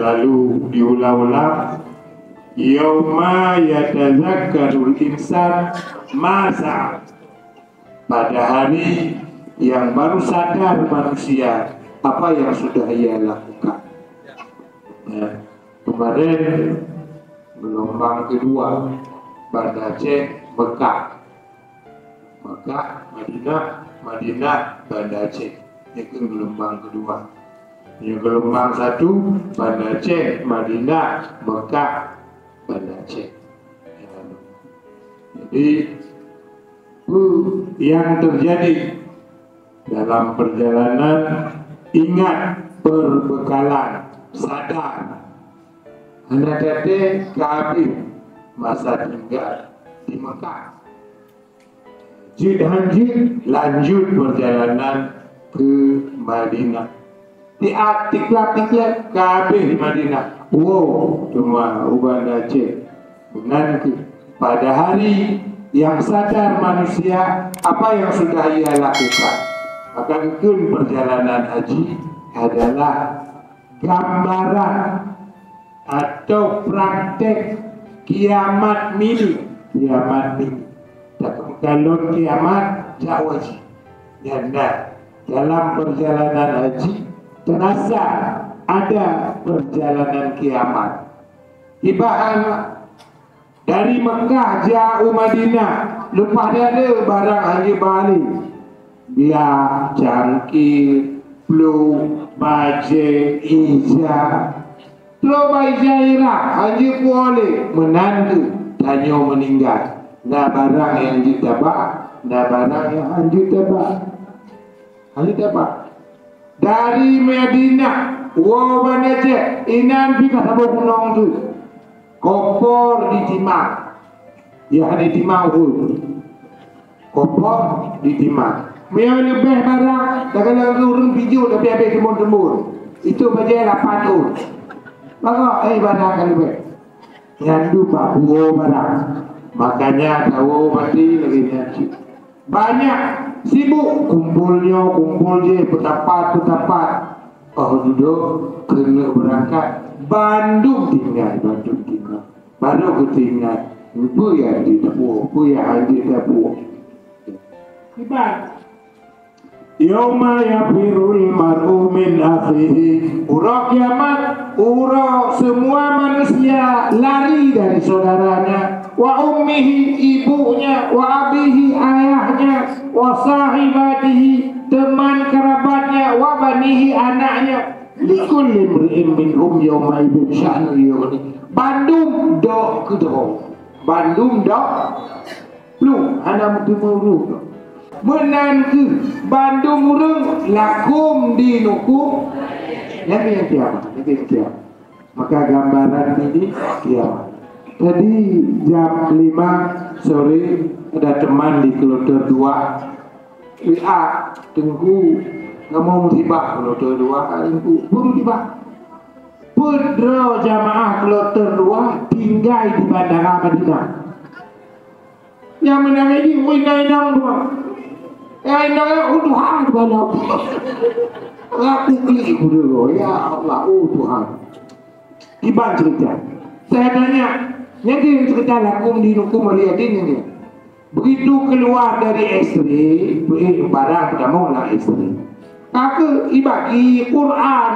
selalu diulang-ulang, yauma yatazakkarul insan masa, pada hari yang baru sadar manusia apa yang sudah ia lakukan. Ya, kemarin gelombang kedua Banda Aceh, Mekah, Madinah, Banda Aceh. Itu gelombang kedua. Yang gelombang satu Banda Aceh, Madinah, Mekah, Banda Aceh. Ya. Jadi yang terjadi dalam perjalanan, ingat perbekalan, sadar. Anda kata Ka'bih masa tinggal di Mekah. Lanjut perjalanan ke Madinah. Di artikel Ka'bih di Madinah. Wow, cuma Banda Aceh. Nanti pada hari yang sadar manusia apa yang sudah ia lakukan. Maka itu perjalanan haji adalah gambaran atau praktek kiamat mini. Kalau kiamat tak wajib. Dan dalam perjalanan haji terasa ada perjalanan kiamat. Ibarat dari Mekah jauh Madinah, lepas dia ada barang haji balik. Biar cangkir, peluk, bajet, ijah. Peluk bajet irah, haji boleh menandu, tanya meninggal. Nah barang yang ditabak, nah barang yang haji tabak. Haji tabak. Dari Madinah, Banda Aceh, inan pergi ke Sabah Gunung tu. Kopor di Timah. Ya di Timah tu. Kopor di Timah. Mereka lebih barang, dah kalau turun biju, tapi habis tembur-tembur. Itu baca 8 tu. Maka, barang kan lebih. Nyandu pak, barang. Makanya tahu mati lagi nyandu. Banyak sibuk, kumpul je, petapat. Oh duduk, kena berangkat. Bandung tinggal. Baru ketinggal. Apa yang ditepuh, apa yang haji tepuh. Ibarat. Yauma yafirul mar'u min akhihi. Urah kiamat, urah semua manusia lari dari saudaranya. Wa ummihi, ibunya. Wa abihi, ayahnya. Wa sahibatihi, teman kerabatnya. Wa banihi, anaknya. Likulli mri'in minhum yauma idin sya'nu yughni. Bandung dok kedong. Bandung dok belum hana mutumuruh. Menantu Bandung urung lakum dinukum lagi yang kiamat. Maka gambaran ini kiamat. Tadi jam 5 sore ada teman di Kloter 2 WA tunggu nggak mau musibah Kloter 2 tunggu buru tiba. Pedro jamaah Kloter 2 tinggal di Bandara Madinah. Yang menang ini inang dua. Inang Tuhan balap. Aku pilih dulu ya Allah Tuhan. Iban cerita. Saya tanya, yang cerita lakum dinukum melihatin ini. Begitu keluar dari istri, barang tidak mau lah istri. Aku ibagi Quran.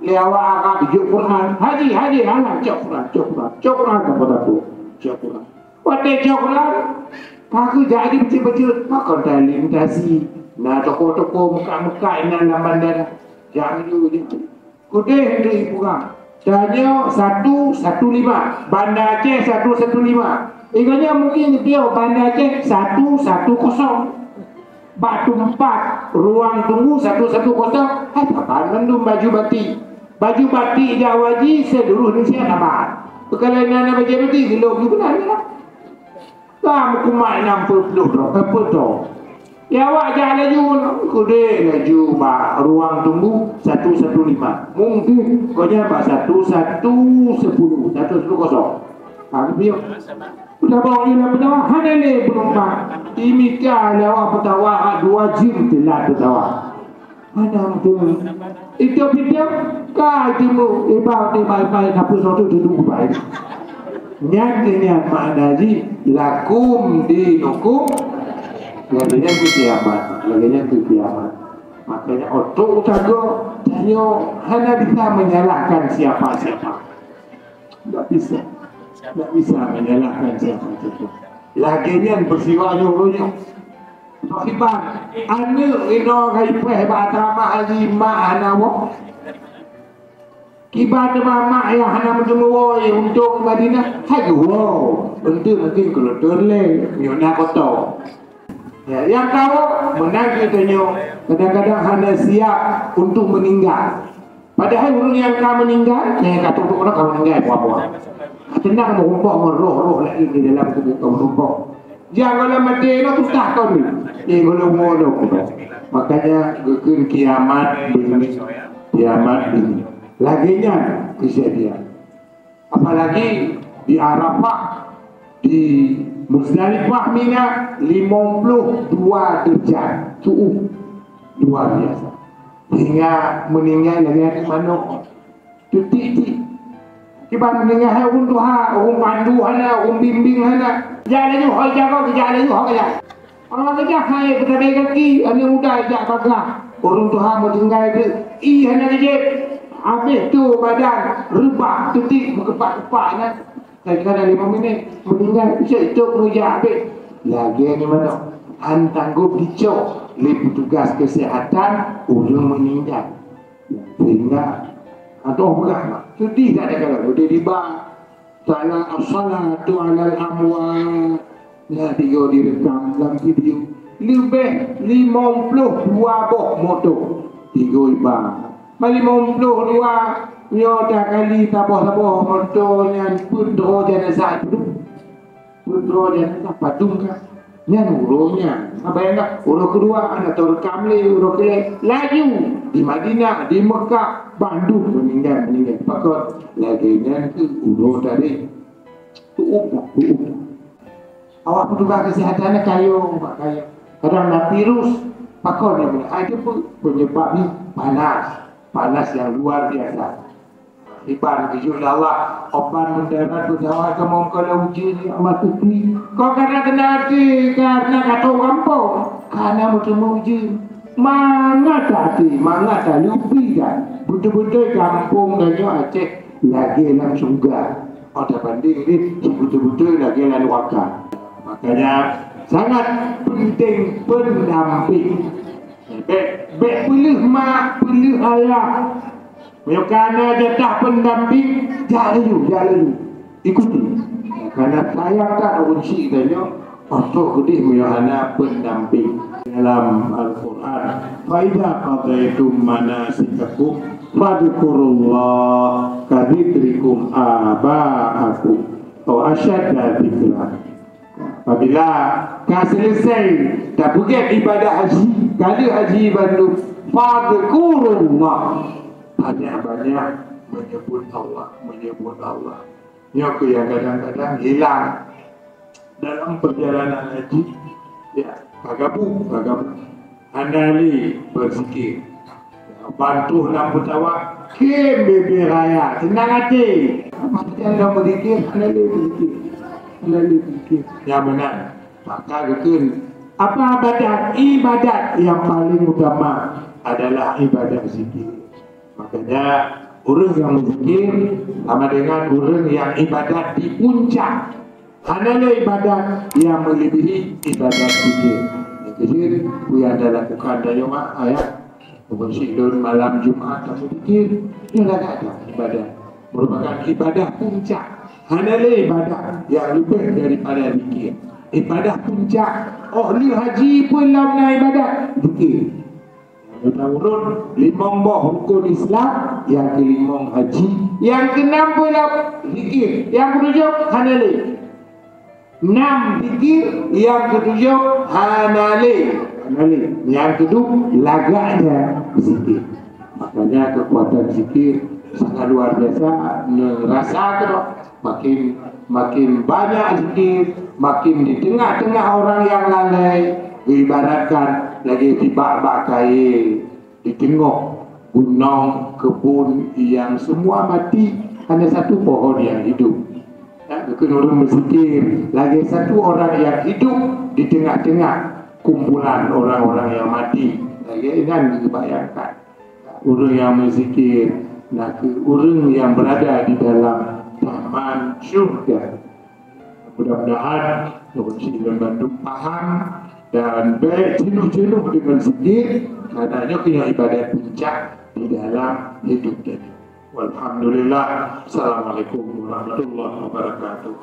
Lewa agak bijuk Quran. Haji, anak cokran apa aku? Cokran. Wadai cokran. Aku jadi betul-betul makan dalim dasi. Nah toko-toko muka-muka ini dalam bandar. Jangan dulu. Kudeh dari kurang. Tanya 115. Banda Aceh 115. Ikutnya mungkin dia Banda Aceh 110. Batu 4. Ruang tunggu 110. Apaan mendung baju batik. Baju batik Jawaji seluruh Indonesia nampak. Perkara nana baju batik gelap juga benar. Kamu kumai 60 apa tu? Ya awak jangan laju, kude laju ba ruang tunggu 115. Mungkin kau jangan ba 110. Aku biar. Sudah bawa ni lah petawa. Hanya le penumpang. Imika lewat petawa 2 jam telah petawa. Mana tu? Itu video kah timu ibau di pai-pai kapus satu duduk baik. Nyatanya makna ji lakum dinukum laginya ke kiamat, laginya ke kiamat. Makanya otak utago tanyo hanya bisa menyalahkan siapa-siapa. Tidak bisa menyalahkan siapa-siapa. Laginya bersiwa nyuruhnya. Sohiban, anu ino kaipeh batama haji ma'anawo. Kibat mama ya hana menjumuwo untuk Madinah. Haji wow, bentuk mungkin kalau terle, nyona koto. Ya, yang kau menang kitanya kadang-kadang hanya siap untuk meninggal. Padahal orang yang kau meninggal, yang kata orang kau meninggal apa-apa. Tenang merumpok meroh-roh lagi di dalam tubuh kau merumpok. Jangan mati nak tutah kau ni. Golong-golong. Makanya ke kiamat begini. Kiamat ini. Laginya kejadian. Apalagi di Arafah, di Muzdalifah Mina 52 derajat suhu luar biasa. Hingga meninggal lagi mana? Titik-titik. Kiban meninggal hai orang tuha, orang pandu hana, orang bimbing hana. Jalan tu hoi jago, jalan tu hoi jago. Orang kerja hai bertabai kaki, ane udah jak bagah. Orang tuha meninggal dia, hana kerja. Habis tu badan rebah, titik berkepak-kepak kan. Kadang-kadang 5 minit meninggal, bisa itu menujak habis. Lagi ni mana? Antanggup dicok oleh petugas kesihatan, orang meninggal. Sehingga atau bukan sedih tak ada kalau dia dibang salah as-salatu alal amwat nah dia direkam dalam video lebih 52 boh motor tiga ibang 52 nyota kali tabah-tabah motornya putro jenazah patung kan nya nuronya apa yang urut kedua anak rekam le urut ke laju di Madinah di Mekah Bandung meninggal pakot lagi nanti urut tadi tuup awak petugas kesehatan kayo kadang nak virus pakot dia ada pun penyebabnya panas yang luar biasa. Iban kejul Allah obat mendarat berjawab ke mongkala uji ni amat tupi kau karena kena hati karena kata kampung karena bertemu uji mana tadi mana tak lupi kan betul-betul kampung dan Aceh lagi langsung gak ada banding ni betul-betul lagi lalu wakar makanya sangat penting pendamping baik pilih mak pilih ayah kerana jatah pendamping jalan ikuti kerana saya tak kunci tanya untuk gede meyahana pendamping dalam Al-Quran faida qadaitum manasikakum fadhkurullah kadhikrikum aba'akum atau asyadda dzikra apabila kau selesai tak pergi ibadah haji kali haji Bandung fadhkurullah banyak-banyak menyebut Allah. Nyok yang kadang-kadang hilang dalam perjalanan haji. Ya, bagabu. Andali berzikir. Bantu lampu tawa, kim bebe raya, senang hati. Mesti anda berzikir, andali berzikir. Ya benar. Maka gekun. Apa ibadat yang paling utama adalah ibadah zikir. Makanya orang yang berzikir sama dengan orang yang ibadat di puncak. Hanyalah ibadat yang melebihi ibadat zikir. Yang kecil, yang anda lakukan dari ayat bersyukur malam Jumat atau zikir, ini dah ada ibadat. Merupakan ibadah puncak. Hanyalah ibadat yang lebih daripada zikir. Ibadah puncak. Ahli haji pun dalam ibadat zikir. Urut 5 rukun Islam, yang ke-5 haji, yang ke-6 pula zikir, yang ke-7 hanali. 6 zikir, yang ke-7 hanali. Yang ke-2 lagaknya zikir. Makanya kekuatan zikir sangat luar biasa. Rasa makin banyak zikir, makin di tengah-tengah orang yang lalai. Ibaratkan lagi di bak-bak kain di tengok gunung, kebun yang semua mati, hanya satu pohon yang hidup. Bukan orang berzikir, lagi satu orang yang hidup di tengah-tengah kumpulan orang-orang yang mati. Lagi kan dibayangkan orang yang berzikir, orang yang berada di dalam taman syurga. Mudah-mudahan Tuhan Bandung paham dan baik jenuh-jenuh dengan zikir, karenanya punya ibadat puncak di dalam hidup kita. Walhamdulillah. Assalamualaikum warahmatullahi wabarakatuh.